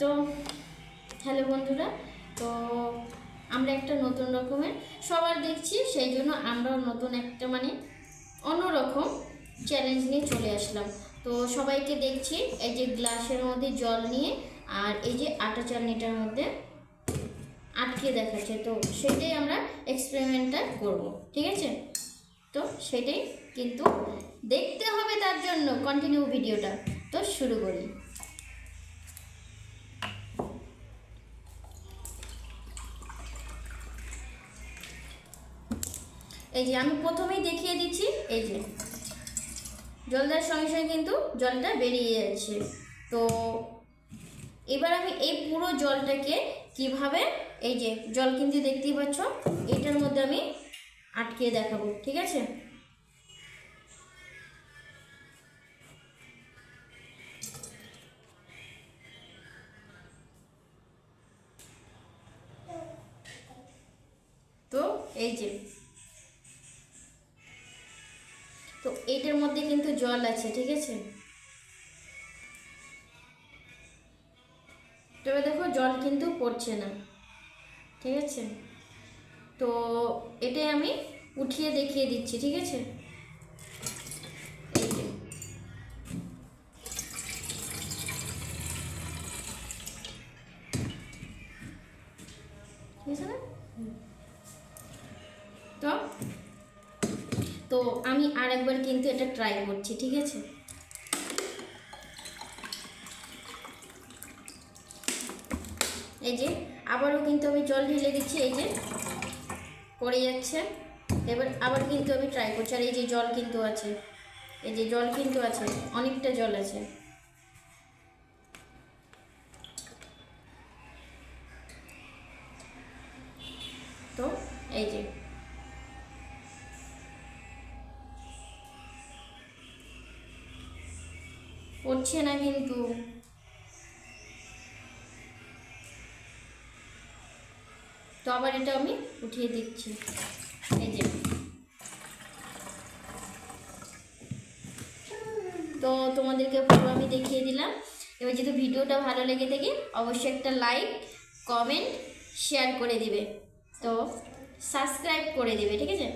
তো হ্যালো বন্ধুরা, তো আমরা একটা নতুন রকমের সবার দেখছি, সেই জন্য আমরাও নতুন একটা অন্যরকম চ্যালেঞ্জ নিয়ে চলে আসলাম। তো সবাইকে দেখছি এই যে গ্লাসের মধ্যে জল নিয়ে আর এই যে আটা চালনিটার মধ্যে আটকে দেখাচ্ছে। তো সেটাই আমরা এক্সপেরিমেন্টটা করব, ঠিক আছে? তো সেটাই কিন্তু দেখতে হবে, তার জন্য কন্টিনিউ ভিডিওটা। তো শুরু করি। এই যে আমি প্রথমেই দেখিয়ে দিচ্ছি, এই যে জল দেওয়ার সঙ্গে সঙ্গে কিন্তু জলটা বেরিয়ে যাচ্ছে। তো এবার আমি এই পুরো জলটাকে কিভাবে, এই যে জল কিন্তু দেখতেই পাচ্ছ, এটার মধ্যে আমি আটকে দেখাবো, ঠিক আছে? তো এই যে, তো এইটার মধ্যে কিন্তু জল আছে, ঠিক আছে? তবে দেখো জল কিন্তু পড়ছে না, ঠিক আছে? তো এটাই আমি উঠিয়ে দেখিয়ে দিচ্ছি, ঠিক আছে? এই যে ঠিক আছে না? তো তো আমি আর একবার কিন্তু এটা ট্রাই করছি, ঠিক আছে? এই যে আবারও কিন্তু আমি জল ঢেলে দিচ্ছি, এই যে পড়ে যাচ্ছে। এবার আবার কিন্তু আমি ট্রাই করছি, আর এই যে জল কিন্তু আছে, এই যে জল কিন্তু আছে, অনেকটা জল আছে। তো এই যে পড়ছে না কিন্তু। তো আবার এটা আমি উঠিয়ে দিচ্ছি, এই যে। তো তোমাদেরকে পুরো আমি দেখিয়ে দিলাম। এবার যদি ভিডিওটা ভালো লেগে থাকে অবশ্যই একটা লাইক, কমেন্ট, শেয়ার করে দিবে, তো সাবস্ক্রাইব করে দিবে, ঠিক আছে?